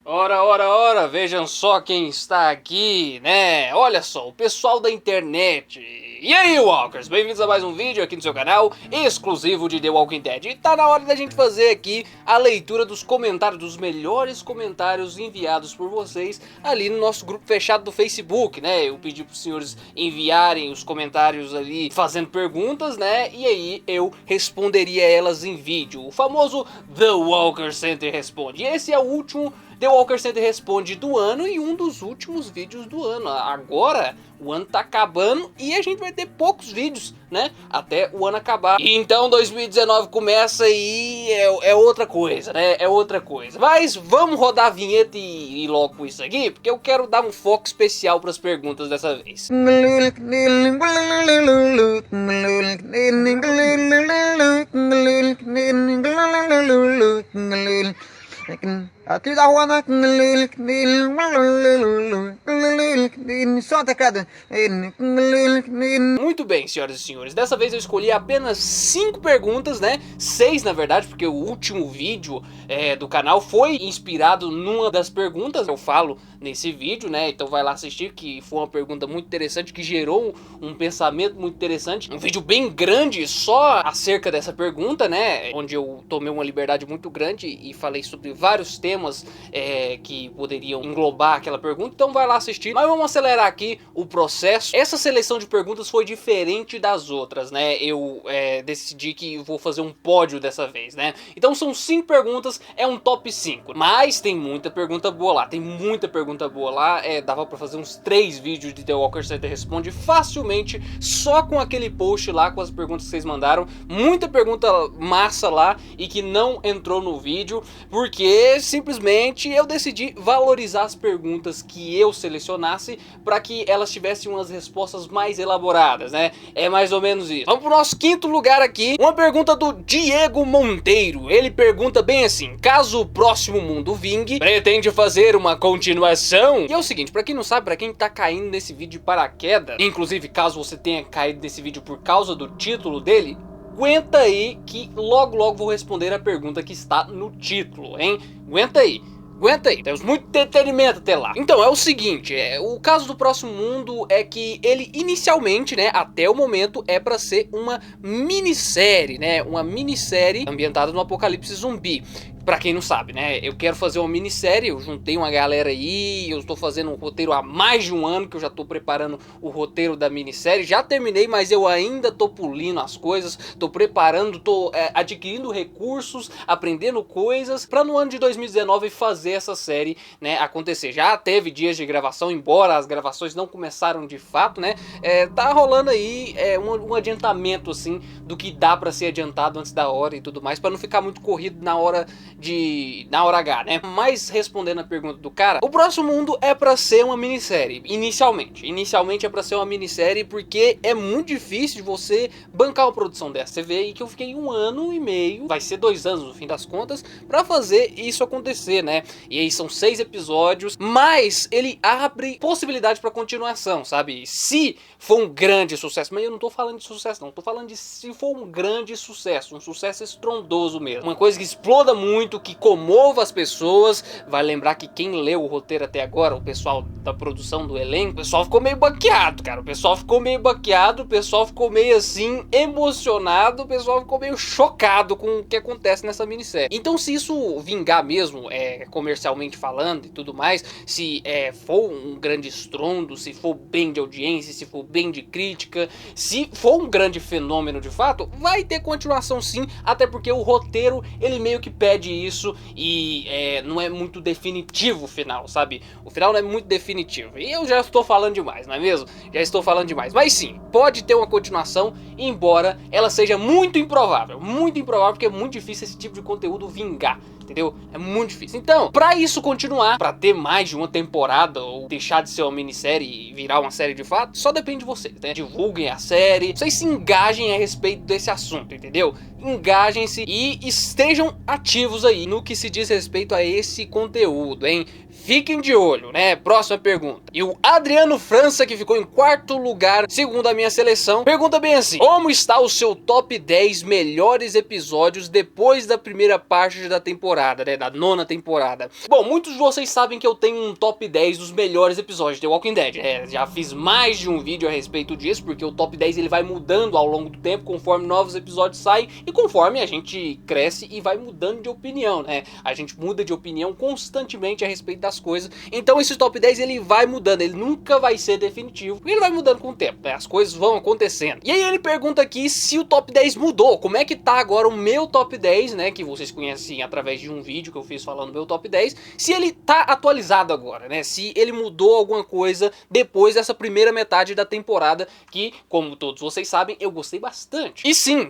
Ora, ora, ora, vejam só quem está aqui, né? Olha só, o pessoal da internet. E aí, Walkers? Bem-vindos a mais um vídeo aqui no seu canal, exclusivo de The Walking Dead. E tá na hora da gente fazer aqui a leitura dos comentários, dos melhores comentários enviados por vocês ali no nosso grupo fechado do Facebook, né? Eu pedi pros senhores enviarem os comentários ali fazendo perguntas, né? E aí eu responderia elas em vídeo. O famoso The Walker Center Responde. E esse é o último The Walker Center Responde do ano e um dos últimos vídeos do ano. Agora o ano tá acabando e a gente vai ter poucos vídeos, né? Até o ano acabar. E então 2019 começa e é outra coisa, né? É outra coisa. Mas vamos rodar a vinheta e ir logo com isso aqui, porque eu quero dar um foco especial para as perguntas dessa vez. Aqui da rua na Muito bem, senhoras e senhores, dessa vez eu escolhi apenas 5 perguntas, né? 6 na verdade, porque o último vídeo do canal foi inspirado numa das perguntas que eu falo nesse vídeo, né? Então vai lá assistir, que foi uma pergunta muito interessante, que gerou um pensamento muito interessante. Um vídeo bem grande só acerca dessa pergunta, né? Onde eu tomei uma liberdade muito grande e falei sobre vários temas que poderiam englobar aquela pergunta. Então vai lá assistir. Mas vamos acelerar aqui o processo. Essa seleção de perguntas foi diferente das outras, né? Eu decidi que vou fazer um pódio dessa vez, né? Então são 5 perguntas, é um top 5. Mas tem muita pergunta boa lá, tem muita pergunta boa lá. Dava pra fazer uns 3 vídeos de The Walker Center Responde facilmente, só com aquele post lá, com as perguntas que vocês mandaram. Muita pergunta massa lá e que não entrou no vídeo, porque simplesmente eu decidi valorizar as perguntas que eu selecionasse para que elas tivessem umas respostas mais elaboradas, né? É mais ou menos isso. Vamos pro nosso 5º lugar aqui. Uma pergunta do Diego Monteiro. Ele pergunta bem assim: caso o próximo mundo vingue, pretende fazer uma continuação? E é o seguinte, para quem não sabe, para quem tá caindo nesse vídeo de paraquedas, inclusive caso você tenha caído nesse vídeo por causa do título dele, aguenta aí que logo logo vou responder a pergunta que está no título, hein? Aguenta aí. Aguenta aí, temos muito entretenimento até lá. Então, é o seguinte, o caso do próximo mundo é que ele inicialmente, né, até o momento, é pra ser uma minissérie, né, uma minissérie ambientada no apocalipse zumbi. Pra quem não sabe, né, eu quero fazer uma minissérie, eu juntei uma galera aí, eu estou fazendo um roteiro há mais de um ano que eu já tô preparando o roteiro da minissérie. Já terminei, mas eu ainda tô pulindo as coisas, tô preparando, tô adquirindo recursos, aprendendo coisas, pra no ano de 2019 fazer essa série, né, acontecer. Já teve dias de gravação, embora as gravações não começaram de fato, né, tá rolando aí um adiantamento, assim, do que dá pra ser adiantado antes da hora e tudo mais, pra não ficar muito corrido na hora H, né? Mas respondendo a pergunta do cara, o próximo mundo é pra ser uma minissérie, inicialmente é pra ser uma minissérie, porque é muito difícil de você bancar uma produção dessa. Você vê aí que eu fiquei 1 ano e meio, vai ser 2 anos no fim das contas, pra fazer isso acontecer, né? E aí são 6 episódios, mas ele abre possibilidade pra continuação, sabe? Se for um grande sucesso, mas eu não tô falando de sucesso não, tô falando de se for um grande sucesso, um sucesso estrondoso mesmo, uma coisa que exploda muito, que comova as pessoas. Vai lembrar que quem leu o roteiro até agora, o pessoal da produção do elenco, o pessoal ficou meio baqueado, cara. O pessoal ficou meio baqueado, o pessoal ficou meio assim, emocionado, o pessoal ficou meio chocado com o que acontece nessa minissérie. Então se isso vingar mesmo, comercialmente falando e tudo mais, se for um grande estrondo, se for bem de audiência, se for bem de crítica, se for um grande fenômeno de fato, vai ter continuação sim, até porque o roteiro, ele meio que pede isso e não é muito definitivo o final, sabe? O final não é muito definitivo. E eu já estou falando demais, não é mesmo? Já estou falando demais. Mas sim, pode ter uma continuação, embora ela seja muito improvável. Muito improvável, porque é muito difícil esse tipo de conteúdo vingar, entendeu? É muito difícil. Então, pra isso continuar, pra ter mais de uma temporada, ou deixar de ser uma minissérie e virar uma série de fato, só depende de vocês, né? Divulguem a série, vocês se engajem a respeito desse assunto, entendeu? Engajem-se e estejam ativos aí no que se diz respeito a esse conteúdo, hein? Fiquem de olho, né? Próxima pergunta. E o Adriano França, que ficou em 4º lugar, segundo a minha seleção, pergunta bem assim: como está o seu top 10 melhores episódios depois da primeira parte da temporada, né? Da 9ª temporada? temporada. Bom, muitos de vocês sabem que eu tenho um top 10 dos melhores episódios de The Walking Dead. Já fiz mais de um vídeo a respeito disso, porque o top 10 ele vai mudando ao longo do tempo, conforme novos episódios saem e conforme a gente cresce e vai mudando de opinião, né? A gente muda de opinião constantemente a respeito das coisas. Então esse top 10 ele vai mudando, ele nunca vai ser definitivo, porque ele vai mudando com o tempo, né? As coisas vão acontecendo. E aí ele pergunta aqui se o top 10 mudou, como é que tá agora o meu top 10, né? Que vocês conhecem através de um vídeo que eu fiz falando do meu top 10, se ele tá atualizado agora, né? Se ele mudou alguma coisa depois dessa primeira metade da temporada, que, como todos vocês sabem, eu gostei bastante. E sim,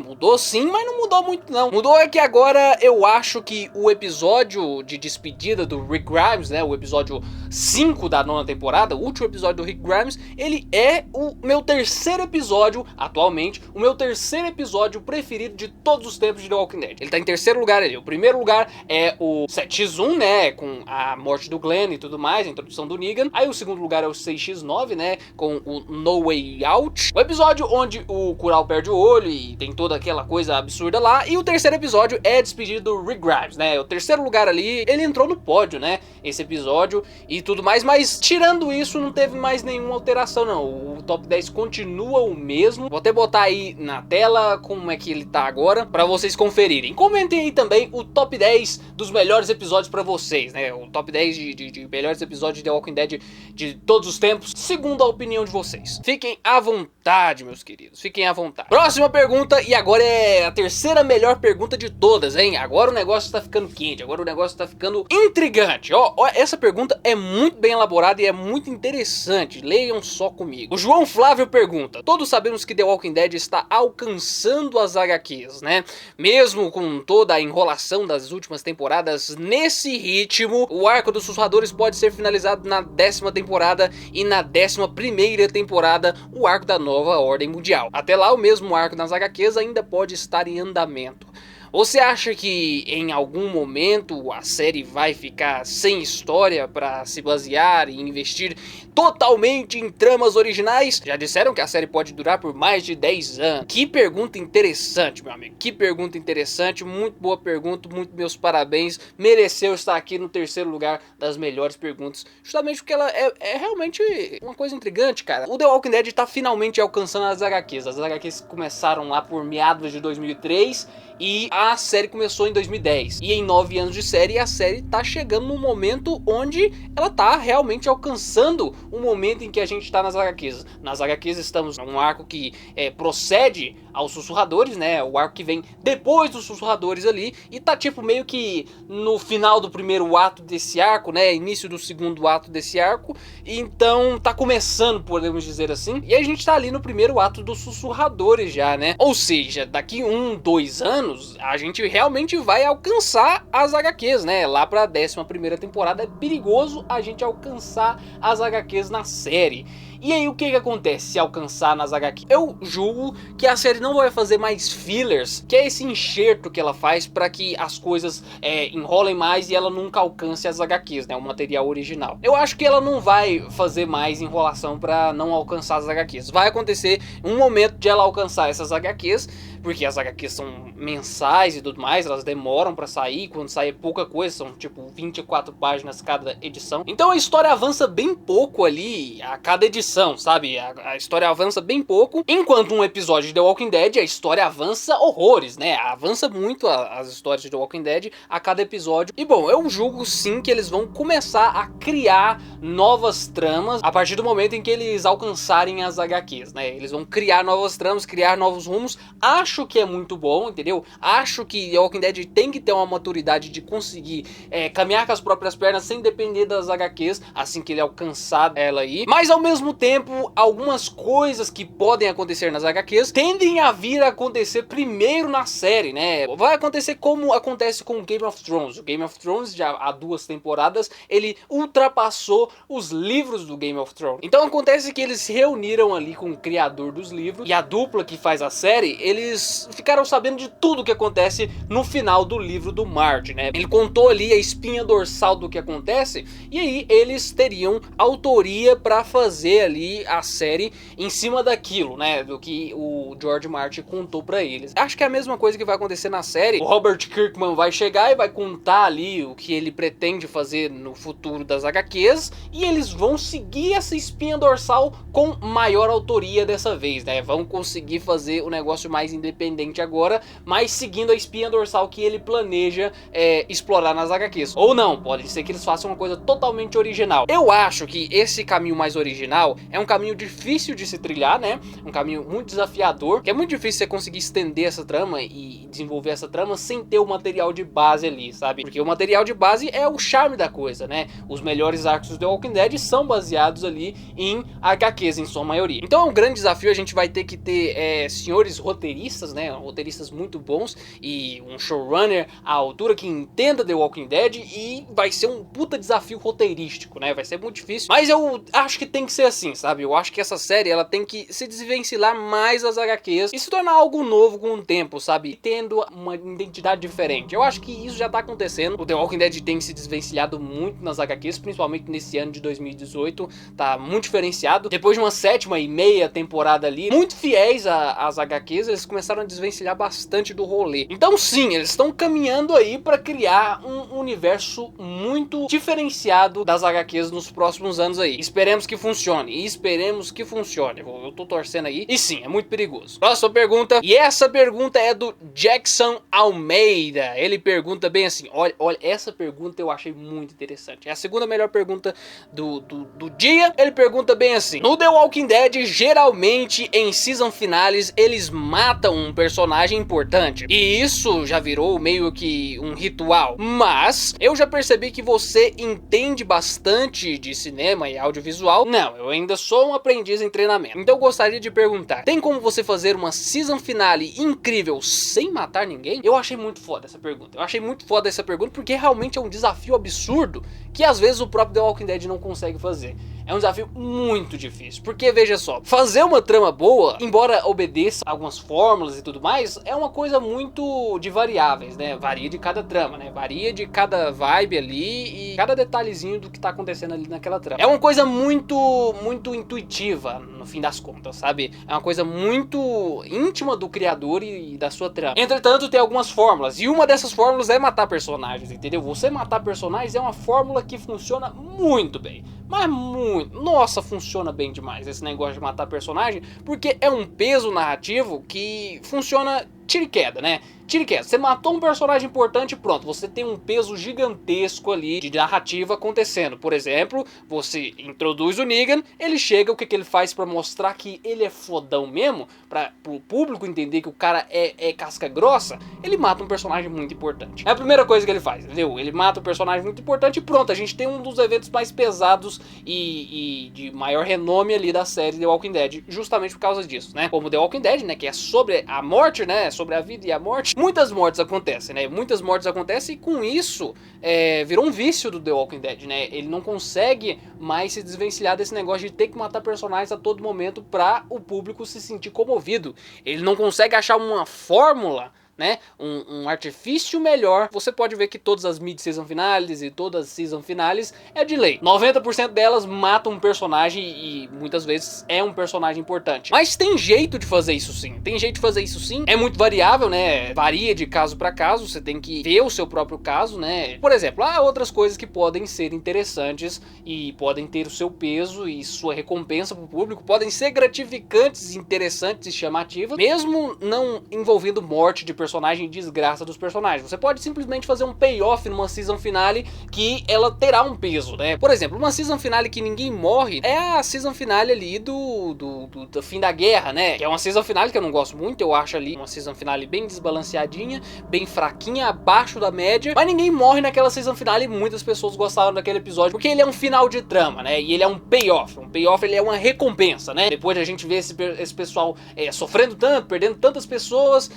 mudou sim, mas não mudou muito não. Mudou é que agora eu acho que o episódio de despedida do Rick Grimes, né? O episódio 5 da nona temporada, o último episódio do Rick Grimes, ele é o meu terceiro episódio, atualmente, o meu terceiro episódio preferido de todos os tempos de The Walking Dead. Ele tá em terceiro lugar ali. O primeiro lugar é o 7x1, né? Com a morte do Glenn e tudo mais, a introdução do Negan. Aí o segundo lugar é o 6x9, né? Com o No Way Out. O episódio onde o Cural perde o olho e tem toda aquela coisa absurda lá. E o terceiro episódio é a despedida do Rick Grimes, né? O terceiro lugar ali, ele entrou no pódio, né? Esse episódio e tudo mais, mas tirando isso, não teve mais nenhuma alteração, não. O top 10 continua o mesmo. Vou até botar aí na tela como é que ele tá agora, pra vocês conferirem. Comentem aí também o top 10 dos melhores episódios pra vocês, né? O top 10 de melhores episódios de The Walking Dead de todos os tempos, segundo a opinião de vocês. Fiquem à vontade, meus queridos. Fiquem à vontade. Próxima pergunta, e agora é a terceira melhor pergunta de todas, hein? Agora o negócio tá ficando quente, agora o negócio tá ficando intrigante. Ó, essa pergunta é muito bem elaborada e é muito interessante. Leiam só comigo. O João Flávio pergunta: todos sabemos que The Walking Dead está alcançando as HQs, né? Mesmo com toda a enrolação das últimas temporadas, nesse ritmo, o arco dos sussurradores pode ser finalizado na 10ª temporada e na 11ª temporada, o arco da nova ordem mundial. Até lá, o mesmo arco nas HQs ainda pode estar em andamento. Você acha que em algum momento a série vai ficar sem história para se basear e investir totalmente em tramas originais? Já disseram que a série pode durar por mais de 10 anos. Que pergunta interessante, meu amigo. Que pergunta interessante, muito boa pergunta, muito meus parabéns. Mereceu estar aqui no terceiro lugar das melhores perguntas, justamente porque ela é realmente uma coisa intrigante, cara. O The Walking Dead tá finalmente alcançando as HQs. As HQs começaram lá por meados de 2003 e a série começou em 2010. E em 9 anos de série, a série tá chegando num momento onde ela tá realmente alcançando o momento em que a gente tá nas HQs. Nas HQs estamos num arco que procede aos sussurradores, né? O arco que vem depois dos sussurradores ali. E tá tipo meio que no final do primeiro ato desse arco, né? Início do segundo ato desse arco. Então tá começando, podemos dizer assim. E a gente tá ali no primeiro ato dos sussurradores já, né? Ou seja, daqui 1, 2 anos a gente realmente vai alcançar as HQs, né? Lá pra 11ª temporada é perigoso a gente alcançar as HQs na série. E aí o que acontece se alcançar nas HQs? Eu julgo que a série não vai fazer mais fillers, que é esse enxerto que ela faz para que as coisas enrolem mais e ela nunca alcance as HQs, né, o material original. Eu acho que ela não vai fazer mais enrolação para não alcançar as HQs. Vai acontecer um momento de ela alcançar essas HQs, porque as HQs são mensais e tudo mais, elas demoram para sair, quando sai é pouca coisa, são tipo 24 páginas cada edição. Então a história avança bem pouco ali a cada edição, sabe? A história avança bem pouco, enquanto um episódio de The Walking Dead, a história avança horrores, né? Avança muito as histórias de The Walking Dead a cada episódio. E bom, eu julgo sim que eles vão começar a criar novas tramas a partir do momento em que eles alcançarem as HQs, né? Eles vão criar novas tramas, criar novos rumos. Acho que é muito bom, entendeu? Acho que The Walking Dead tem que ter uma maturidade de conseguir caminhar com as próprias pernas sem depender das HQs, assim que ele alcançar ela aí. Mas ao mesmo tempo, algumas coisas que podem acontecer nas HQs tendem a vir a acontecer primeiro na série, né? Vai acontecer como acontece com Game of Thrones. O Game of Thrones, já há 2 temporadas, ele ultrapassou os livros do Game of Thrones. Então acontece que eles se reuniram ali com o criador dos livros e a dupla que faz a série, eles eles ficaram sabendo de tudo que acontece no final do livro do Martin, né? Ele contou ali a espinha dorsal do que acontece, e aí eles teriam autoria para fazer ali a série em cima daquilo, né? Do que o George Martin contou para eles. Acho que é a mesma coisa que vai acontecer na série. O Robert Kirkman vai chegar e vai contar ali o que ele pretende fazer no futuro das HQs, e eles vão seguir essa espinha dorsal com maior autoria dessa vez, né? Vão conseguir fazer o negócio mais independente agora, mas seguindo a espinha dorsal que ele planeja explorar nas HQs. Ou não, pode ser que eles façam uma coisa totalmente original. Eu acho que esse caminho mais original é um caminho difícil de se trilhar, né? Um caminho muito desafiador, que é muito difícil você conseguir estender essa trama e desenvolver essa trama sem ter o material de base ali, sabe? Porque o material de base é o charme da coisa, né? Os melhores arcos do The Walking Dead são baseados ali em HQs, em sua maioria. Então é um grande desafio, a gente vai ter que ter senhores roteiristas, né? Roteiristas muito bons e um showrunner à altura que entenda The Walking Dead, e vai ser um puta desafio roteirístico, né? Vai ser muito difícil, mas eu acho que tem que ser assim, sabe? Eu acho que essa série, ela tem que se desvencilhar mais das HQs e se tornar algo novo com o tempo, sabe? Tendo uma identidade diferente. Eu acho que isso já tá acontecendo. O The Walking Dead tem se desvencilhado muito nas HQs, principalmente nesse ano de 2018, tá muito diferenciado. Depois de uma 7ª temporada ali, muito fiéis às HQs, eles começaram a desvencilhar bastante do rolê. Então sim, eles estão caminhando aí pra criar um universo muito diferenciado das HQs nos próximos anos aí. Esperemos que funcione, e esperemos que funcione. Eu tô torcendo aí, e sim, é muito perigoso. Próxima pergunta, e essa pergunta é do Jackson Almeida. Ele pergunta bem assim, olha, essa pergunta eu achei muito interessante. É a segunda melhor pergunta do dia. Ele pergunta bem assim: no The Walking Dead, geralmente em season finales, eles matam um personagem importante, e isso já virou meio que um ritual, mas eu já percebi que você entende bastante de cinema e audiovisual. Não, eu ainda sou um aprendiz em treinamento. Então eu gostaria de perguntar, tem como você fazer uma season finale incrível sem matar ninguém? Eu achei muito foda essa pergunta. Eu achei muito foda essa pergunta porque realmente é um desafio absurdo que às vezes o próprio The Walking Dead não consegue fazer. É um desafio muito difícil, porque veja só, fazer uma trama boa, embora obedeça algumas fórmulas e tudo mais, é uma coisa muito de variáveis, né? Varia de cada trama, né? Varia de cada vibe ali e cada detalhezinho do que tá acontecendo ali naquela trama. É uma coisa muito intuitiva, no fim das contas, sabe? É uma coisa muito íntima do criador e da sua trama. Entretanto, tem algumas fórmulas, e uma dessas fórmulas é matar personagens, entendeu? Você matar personagens é uma fórmula que funciona muito bem. Mas muito, nossa, funciona bem demais esse negócio de matar personagem, porque é um peso narrativo que funciona tiro e queda, né? Tiro e queda. Você matou um personagem importante, pronto, você tem um peso gigantesco ali de narrativa acontecendo. Por exemplo, você introduz o Negan, ele chega, o que ele faz pra mostrar que ele é fodão mesmo, para o público entender que o cara é casca grossa, ele mata um personagem muito importante. É a primeira coisa que ele faz, entendeu? Ele mata um personagem muito importante e pronto, a gente tem um dos eventos mais pesados e de maior renome ali da série The Walking Dead, justamente por causa disso, né? Como The Walking Dead, né, que é sobre a morte, né, sobre a vida e a morte, muitas mortes acontecem, né? Muitas mortes acontecem e com isso virou um vício do The Walking Dead, né? Ele não consegue mais se desvencilhar desse negócio de ter que matar personagens a todo momento para o público se sentir comovido. Ele não consegue achar uma fórmula, né, um artifício melhor. Você pode ver que todas as mid-season finales e todas as season finales é de lei. 90% delas matam um personagem e muitas vezes é um personagem importante. Mas tem jeito de fazer isso sim. Tem jeito de fazer isso sim. É muito variável, né? Varia de caso para caso. Você tem que ver o seu próprio caso, né? Por exemplo, há outras coisas que podem ser interessantes e podem ter o seu peso e sua recompensa para o público. Podem ser gratificantes, interessantes e chamativas, mesmo não envolvendo morte de personagem e desgraça dos personagens. Você pode simplesmente fazer um payoff numa season finale que ela terá um peso, né? Por exemplo, uma season finale que ninguém morre é a season finale ali do fim da guerra, né? Que é uma season finale que eu não gosto muito, eu acho ali uma season finale bem desbalanceadinha, bem fraquinha, abaixo da média, mas ninguém morre naquela season finale e muitas pessoas gostaram daquele episódio, porque ele é um final de trama, né? E ele é um payoff. Um payoff, ele é uma recompensa, né? Depois de a gente ver esse pessoal sofrendo tanto, perdendo tantas pessoas,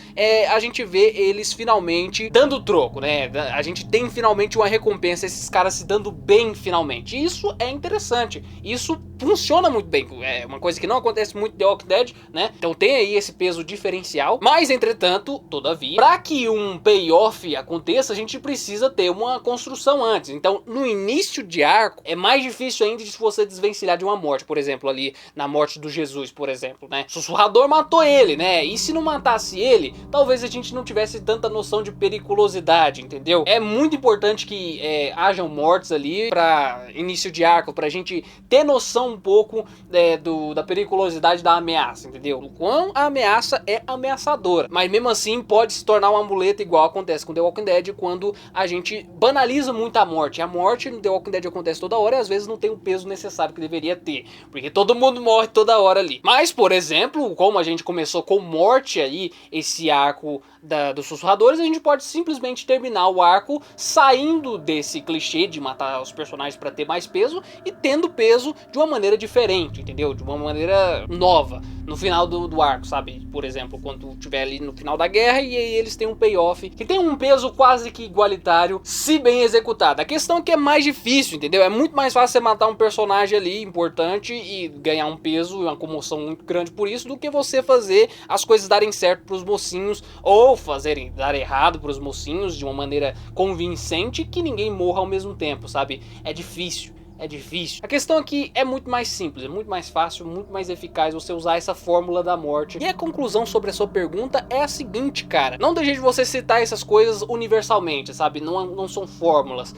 a gente vê eles finalmente dando troco, né? A gente tem finalmente uma recompensa, esses caras se dando bem finalmente. Isso é interessante. Isso funciona muito bem. É uma coisa que não acontece muito em The Walking Dead, né? Então tem aí esse peso diferencial. Mas, entretanto, todavia, para que um payoff aconteça, a gente precisa ter uma construção antes. Então, no início de arco, é mais difícil ainda de você desvencilhar de uma morte. Por exemplo, ali na morte do Jesus, por exemplo, né? O sussurrador matou ele, né? E se não matasse ele, talvez a gente não tivesse tanta noção de periculosidade, entendeu? É muito importante que hajam mortes ali para início de arco, pra gente ter noção um pouco da periculosidade da ameaça, entendeu? O quão a ameaça é ameaçadora, mas mesmo assim pode se tornar uma muleta, igual acontece com The Walking Dead, quando a gente banaliza muito a morte. A morte no The Walking Dead acontece toda hora e às vezes não tem o peso necessário que deveria ter, porque todo mundo morre toda hora ali. Mas, por exemplo, como a gente começou com morte aí, esse arco dos sussurradores, a gente pode simplesmente terminar o arco saindo desse clichê de matar os personagens para ter mais peso e tendo peso de uma maneira diferente, entendeu? De uma maneira nova no final do arco, sabe? Por exemplo, quando tiver ali no final da guerra e aí eles têm um payoff que tem um peso quase que igualitário, se bem executado. A questão é que é mais difícil, entendeu? É muito mais fácil você matar um personagem ali importante e ganhar um peso e uma comoção muito grande por isso, do que você fazer as coisas darem certo pros mocinhos ou fazerem dar errado pros mocinhos de uma maneira convincente que ninguém morra ao mesmo tempo, sabe? É difícil. É difícil. A questão aqui é muito mais simples, é muito mais fácil, muito mais eficaz você usar essa fórmula da morte. E a conclusão sobre a sua pergunta é a seguinte, cara. Não deixe de você citar essas coisas universalmente, sabe? Não são fórmulas,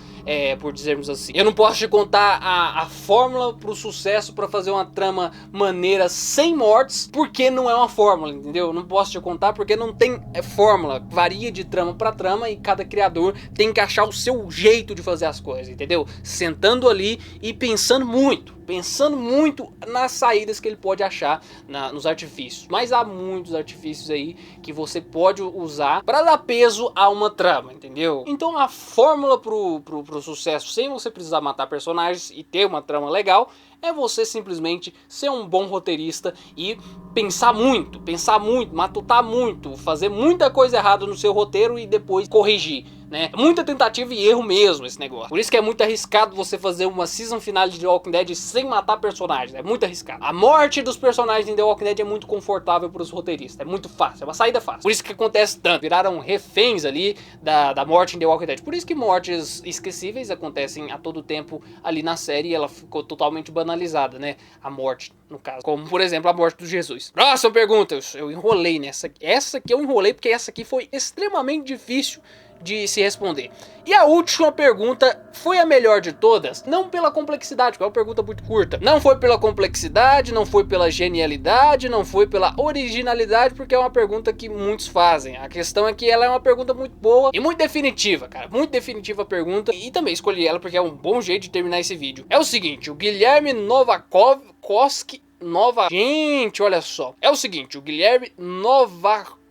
por dizermos assim. Eu não posso te contar a fórmula pro sucesso pra fazer uma trama maneira sem mortes, porque não é uma fórmula, entendeu? Eu não posso te contar porque não tem fórmula. Varia de trama pra trama e cada criador tem que achar o seu jeito de fazer as coisas, entendeu? Sentando ali e pensando muito nas saídas que ele pode achar nos artifícios. Mas há muitos artifícios aí que você pode usar para dar peso a uma trama, entendeu? Então a fórmula pro sucesso, sem você precisar matar personagens e ter uma trama legal, é você simplesmente ser um bom roteirista e pensar muito, matutar muito, fazer muita coisa errada no seu roteiro e depois corrigir, né? Muita tentativa e erro mesmo esse negócio. Por isso que é muito arriscado você fazer uma season finale de The Walking Dead sem matar personagens. É muito arriscado. A morte dos personagens em The Walking Dead é muito confortável para os roteiristas. É muito fácil, é uma saída fácil. Por isso que acontece tanto. Viraram reféns ali da morte em The Walking Dead. Por isso que mortes esquecíveis acontecem a todo tempo ali na série e ela ficou totalmente banalizada, né? A morte, no caso. Como, por exemplo, a morte do Jesus. Próxima pergunta. Eu enrolei nessa. Essa aqui eu enrolei porque essa aqui foi extremamente difícil de se responder. E a última pergunta foi a melhor de todas, não pela complexidade, porque é uma pergunta muito curta. Não foi pela complexidade, não foi pela genialidade, não foi pela originalidade, porque é uma pergunta que muitos fazem. A questão é que ela é uma pergunta muito boa e muito definitiva, cara. Muito definitiva a pergunta. E também escolhi ela porque é um bom jeito de terminar esse vídeo. É o seguinte, o Guilherme Novakoski... Gente, olha só. É o seguinte, o Guilherme Novakoski...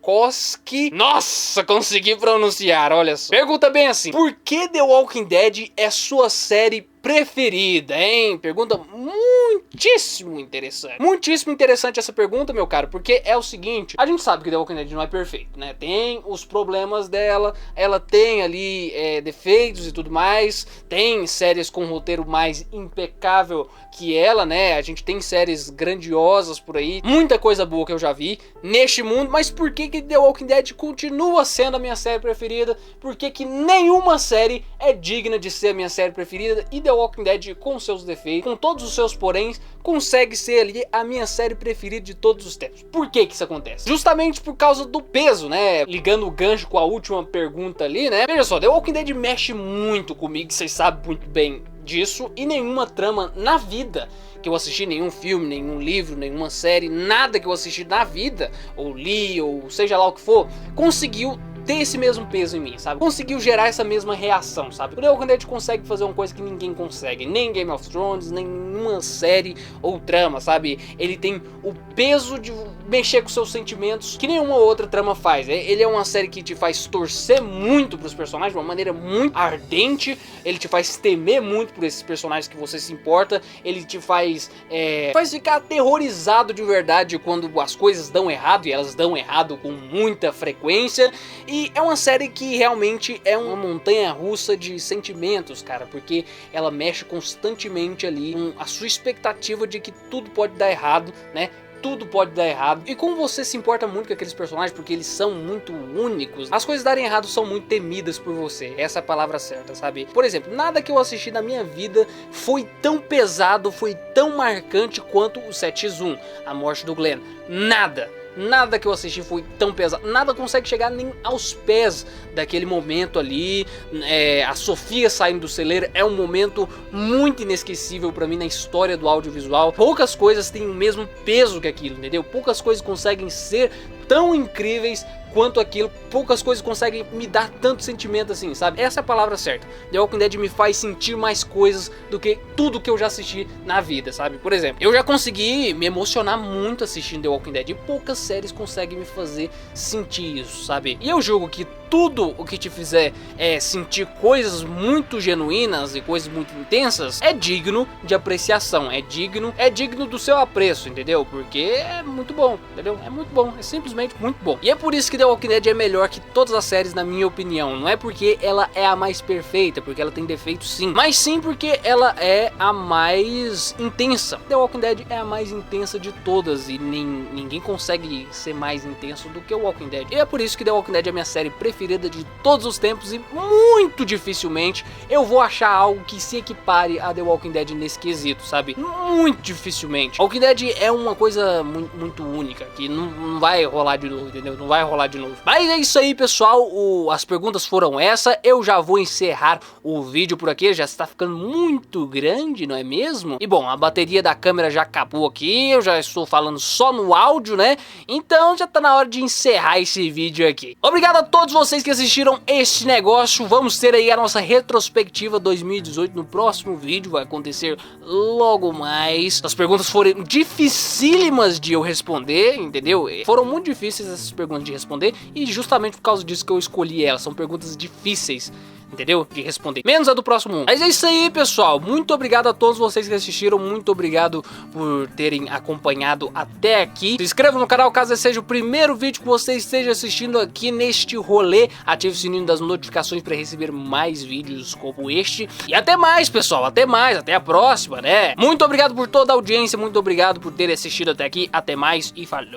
Nossa, consegui pronunciar, olha só. Pergunta bem assim: por que The Walking Dead é sua série preferida, hein? Pergunta muitíssimo interessante. Muitíssimo interessante essa pergunta, meu caro, porque é o seguinte, a gente sabe que The Walking Dead não é perfeito, né? Tem os problemas dela, ela tem ali defeitos e tudo mais, tem séries com roteiro mais impecável que ela, né? A gente tem séries grandiosas por aí, muita coisa boa que eu já vi neste mundo, mas por que The Walking Dead continua sendo a minha série preferida? Por que nenhuma série é digna de ser a minha série preferida e The Walking Dead, com seus defeitos, com todos os seus poréns, consegue ser ali a minha série preferida de todos os tempos? Por que isso acontece? Justamente por causa do peso, né? Ligando o gancho com a última pergunta ali, né? Veja só, The Walking Dead mexe muito comigo, vocês sabem muito bem disso, e nenhuma trama na vida que eu assisti, nenhum filme, nenhum livro, nenhuma série, nada que eu assisti na vida, ou li, ou seja lá o que for, conseguiu ter esse mesmo peso em mim, sabe? Conseguiu gerar essa mesma reação, sabe? O The Walking Dead consegue fazer uma coisa que ninguém consegue, nem Game of Thrones, nenhuma série ou trama, sabe? Ele tem o peso de mexer com seus sentimentos que nenhuma outra trama faz. Ele é uma série que te faz torcer muito pros personagens de uma maneira muito ardente, ele te faz temer muito por esses personagens que você se importa, ele te faz ficar aterrorizado de verdade quando as coisas dão errado, e elas dão errado com muita frequência. E E é uma série que realmente é uma montanha-russa de sentimentos, cara, porque ela mexe constantemente ali com a sua expectativa de que tudo pode dar errado, né? Tudo pode dar errado. E como você se importa muito com aqueles personagens, porque eles são muito únicos, as coisas darem errado são muito temidas por você. Essa é a palavra certa, sabe? Por exemplo, nada que eu assisti na minha vida foi tão pesado, foi tão marcante quanto o 7x1, a morte do Glenn. Nada que eu assisti foi tão pesado. Nada consegue chegar nem aos pés daquele momento ali. A Sofia saindo do celeiro é um momento muito inesquecível pra mim na história do audiovisual. Poucas coisas têm o mesmo peso que aquilo, entendeu? Poucas coisas conseguem ser tão incríveis quanto aquilo. Poucas coisas conseguem me dar tanto sentimento assim, sabe? Essa é a palavra certa. The Walking Dead me faz sentir mais coisas do que tudo que eu já assisti na vida, sabe? Por exemplo, eu já consegui me emocionar muito assistindo The Walking Dead, e poucas séries conseguem me fazer sentir isso, sabe? E eu julgo que tudo o que te fizer sentir coisas muito genuínas e coisas muito intensas é digno de apreciação, é digno do seu apreço, entendeu? Porque é muito bom, entendeu? É muito bom, é simplesmente muito bom. E é por isso que The Walking Dead é melhor que todas as séries, na minha opinião. Não é porque ela é a mais perfeita, porque ela tem defeitos sim, mas sim porque ela é a mais intensa. The Walking Dead é a mais intensa de todas, e ninguém consegue ser mais intenso do que o Walking Dead. E é por isso que The Walking Dead é a minha série preferida de todos os tempos, e muito dificilmente eu vou achar algo que se equipare a The Walking Dead nesse quesito, sabe? Muito dificilmente. Walking Dead é uma coisa muito única, que não vai rolar de novo, entendeu? Não vai rolar de novo. Mas é isso aí, pessoal. As perguntas foram essa. Eu já vou encerrar o vídeo por aqui. Já está ficando muito grande, não é mesmo? E bom, a bateria da câmera já acabou aqui. Eu já estou falando só no áudio, né? Então já tá na hora de encerrar esse vídeo aqui. Obrigado a todos vocês que assistiram este negócio. Vamos ter aí a nossa retrospectiva 2018 no próximo vídeo. Vai acontecer logo mais. As perguntas foram dificílimas de eu responder, entendeu? Foram muito difíceis essas perguntas de responder, e justamente por causa disso que eu escolhi elas. São perguntas difíceis, entendeu? De responder. Menos a do próximo 1. Mas é isso aí, pessoal. Muito obrigado a todos vocês que assistiram. Muito obrigado por terem acompanhado até aqui. Se inscreva no canal caso esse seja o primeiro vídeo que você esteja assistindo aqui neste rolê. Ative o sininho das notificações para receber mais vídeos como este. E até mais, pessoal. Até mais. Até a próxima, né? Muito obrigado por toda a audiência. Muito obrigado por ter assistido até aqui. Até mais e falou.